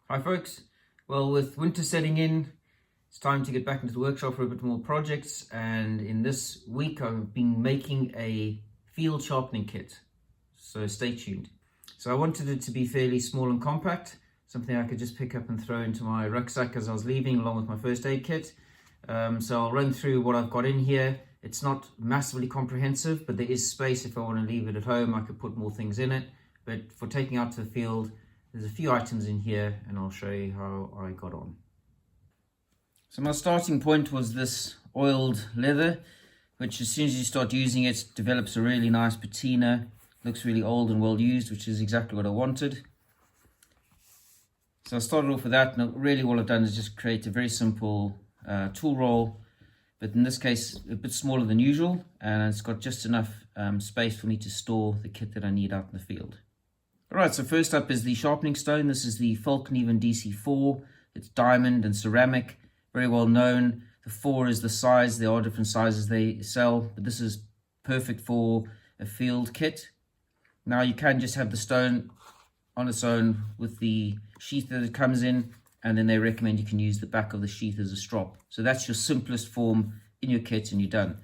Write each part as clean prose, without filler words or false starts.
Hi folks, well, with winter setting in, it's time to get back into the workshop for a bit more projects, and in this week I've been making a field sharpening kit, so stay tuned. So I wanted it to be fairly small and compact, something I could just pick up and throw into my rucksack as I was leaving, along with my first aid kit. So I'll run through what I've got in here. It's not massively comprehensive, but there is space. If I want to leave it at home, I could put more things in it, but for taking out to the field, there's a few items in here, and I'll show you how I got on. So my starting point was this oiled leather, which as soon as you start using it, develops a really nice patina. Looks really old and well used, which is exactly what I wanted. So I started off with that, and really all I've done is just create a very simple tool roll, but in this case a bit smaller than usual, and it's got just enough space for me to store the kit that I need out in the field. Alright, so first up is the sharpening stone. This is the Falkniven DC4. It's diamond and ceramic, very well known. The 4 is the size. There are different sizes they sell, but this is perfect for a field kit. Now you can just have the stone on its own with the sheath that it comes in, and then they recommend you can use the back of the sheath as a strop. So that's your simplest form in your kit and you're done.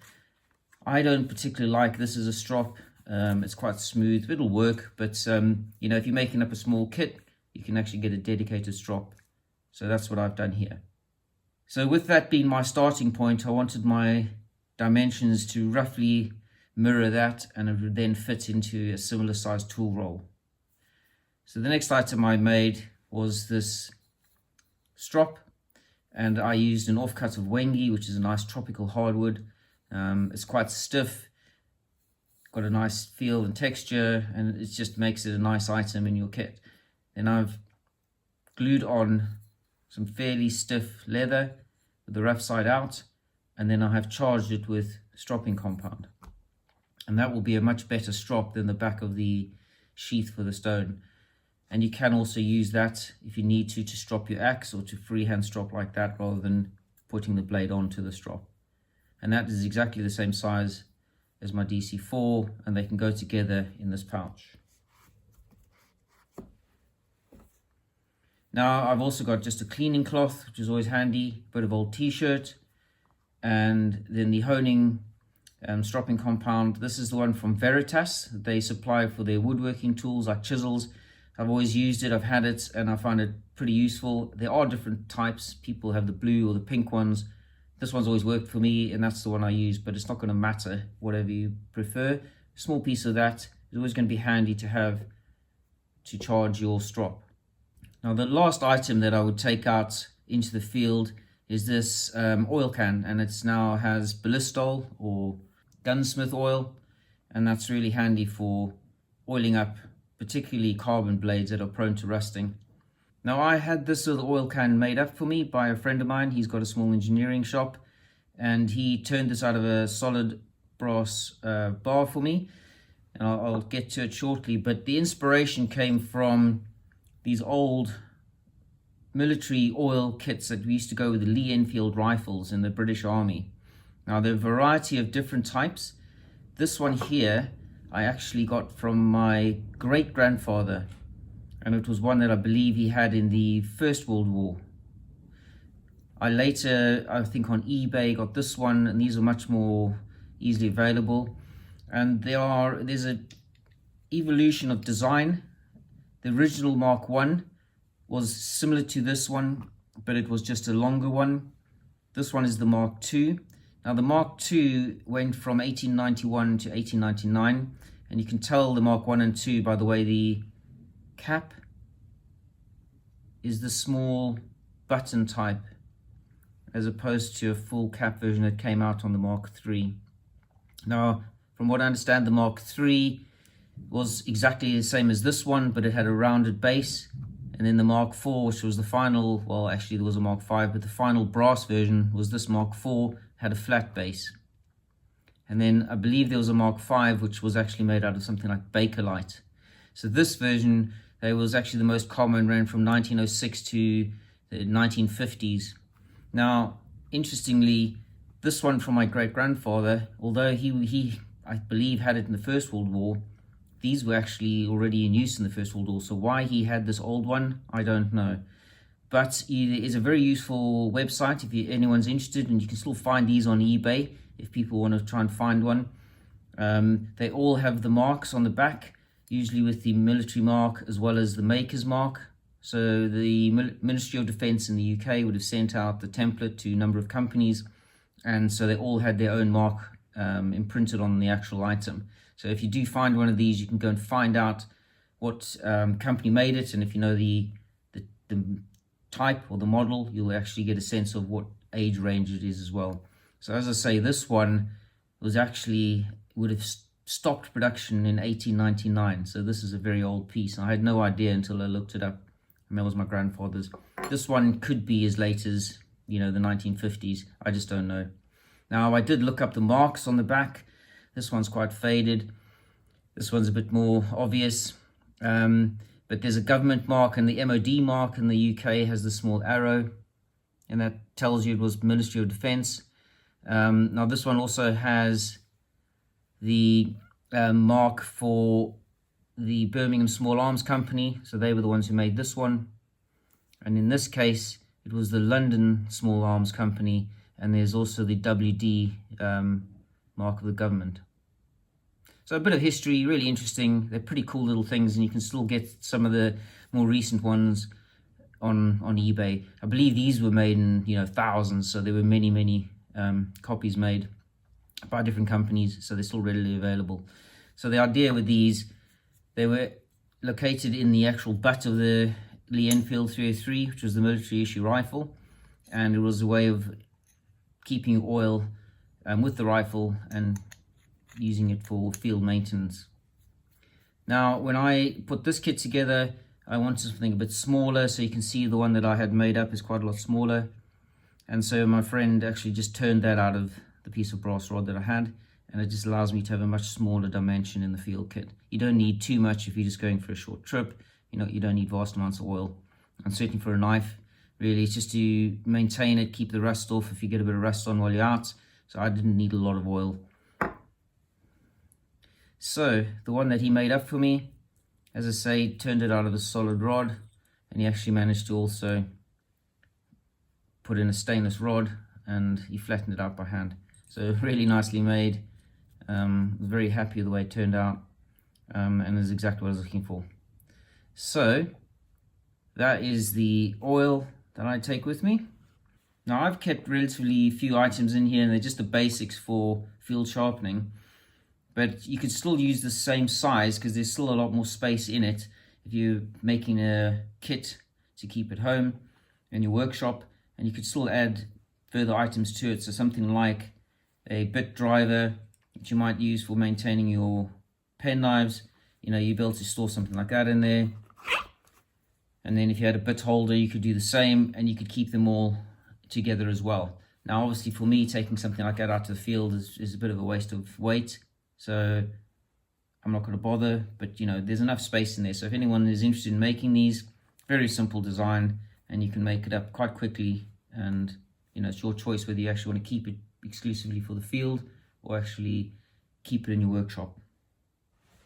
I don't particularly like this as a strop. It's quite smooth. It'll work, but you know, if you're making up a small kit, you can actually get a dedicated strop. So that's what I've done here. So with that being my starting point, I wanted my dimensions to roughly mirror that, and it would then fit into a similar size tool roll. So the next item I made was this strop, and I used an offcut of wengi, which is a nice tropical hardwood. It's quite stiff, got a nice feel and texture, and it just makes it a nice item in your kit. Then I've glued on some fairly stiff leather with the rough side out, and then I have charged it with stropping compound, and that will be a much better strop than the back of the sheath for the stone. And you can also use that if you need to strop your axe, or to freehand strop like that, rather than putting the blade onto the strop. And that is exactly the same size as my DC4, and they can go together in this pouch. Now I've also got just a cleaning cloth, which is always handy, a bit of old t-shirt, and then the honing stropping compound. This is the one from Veritas that they supply for their woodworking tools like chisels. I've always used it, I've had it, and I find it pretty useful. There are different types. People have the blue or the pink ones. This one's always worked for me, and that's the one I use, but it's not going to matter, whatever you prefer. A small piece of that is always going to be handy to have to charge your strop. Now the last item that I would take out into the field is this oil can, and it now has ballistol or gunsmith oil, and that's really handy for oiling up particularly carbon blades that are prone to rusting. Now I had this little oil can made up for me by a friend of mine. He's got a small engineering shop, and he turned this out of a solid brass bar for me, and I'll get to it shortly. But the inspiration came from these old military oil kits that we used to go with the Lee Enfield rifles in the British Army. Now there are a variety of different types. This one here I actually got from my great-grandfather, and it was one that I believe he had in the First World War. I later, I think on eBay, got this one, and these are much more easily available. And there's a evolution of design. The original Mark I was similar to this one, but it was just a longer one. This one is the Mark II. Now the Mark II went from 1891 to 1899, and you can tell the Mark I and II by the way the cap is the small button type, as opposed to a full cap version that came out on the Mark III. Now, from what I understand, the Mark III was exactly the same as this one, but it had a rounded base. And then the Mark IV, which was the final, well, actually there was a Mark V, but the final brass version was this Mark IV, had a flat base. And then I believe there was a Mark V, which was actually made out of something like Bakelite. So this version, it was actually the most common, ran from 1906 to the 1950s. Now, interestingly, this one from my great-grandfather, although he I believe had it in the First World War, these were actually already in use in the First World War. So why he had this old one, I don't know. But it is a very useful website if anyone's interested, and you can still find these on eBay if people want to try and find one. They all have the marks on the back, usually with the military mark as well as the maker's mark. So the Ministry of Defence in the UK would have sent out the template to a number of companies, and so they all had their own mark imprinted on the actual item. So if you do find one of these, you can go and find out what company made it, and if you know the type or the model, you'll actually get a sense of what age range it is as well. So as I say, this one was actually would have stopped production in 1899. So this is a very old piece. I had no idea until I looked it up, and that was my grandfather's. This one could be as late as, the 1950s. I just don't know. Now, I did look up the marks on the back. This one's quite faded. This one's a bit more obvious. But there's a government mark, and the MOD mark in the UK has the small arrow, and that tells you it was Ministry of Defence. Now, this one also has the mark for the Birmingham Small Arms Company, so they were the ones who made this one. And in this case, it was the London Small Arms Company, and there's also the WD mark of the government. So a bit of history, really interesting. They're pretty cool little things, and you can still get some of the more recent ones on eBay. I believe these were made in thousands, so there were many copies made by different companies, so they're still readily available. So the idea with these, they were located in the actual butt of the Lee Enfield 303, which was the military issue rifle, and it was a way of keeping oil with the rifle and using it for field maintenance. Now, when I put this kit together, I wanted something a bit smaller, so you can see the one that I had made up is quite a lot smaller. And so my friend actually just turned that out of the piece of brass rod that I had, and it just allows me to have a much smaller dimension in the field kit. You don't need too much if you're just going for a short trip. You don't need vast amounts of oil. And certainly for a knife, really, it's just to maintain it, keep the rust off if you get a bit of rust on while you're out. So I didn't need a lot of oil. So the one that he made up for me, as I say, turned it out of a solid rod, and he actually managed to also put in a stainless rod, and he flattened it out by hand. So really nicely made. Very happy with the way it turned out, and is exactly what I was looking for. So that is the oil that I take with me. Now, I've kept relatively few items in here, and they're just the basics for field sharpening. But you could still use the same size because there's still a lot more space in it if you're making a kit to keep at home in your workshop, and you could still add further items to it. So something like a bit driver that you might use for maintaining your pen knives. You'd be able to store something like that in there. And then if you had a bit holder, you could do the same, and you could keep them all together as well. Now, obviously for me, taking something like that out to the field is a bit of a waste of weight. So I'm not going to bother, but there's enough space in there. So if anyone is interested in making these, very simple design, and you can make it up quite quickly. And it's your choice whether you actually want to keep it exclusively for the field or actually keep it in your workshop.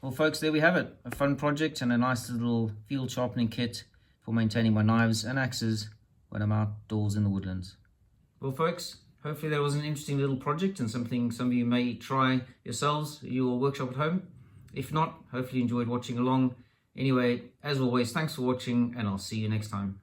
Well, folks, there we have it. A fun project and a nice little field sharpening kit for maintaining my knives and axes when I'm outdoors in the woodlands. Well, folks, hopefully that was an interesting little project and something some of you may try yourselves at your workshop at home. If not, hopefully you enjoyed watching along. Anyway, as always, thanks for watching, and I'll see you next time.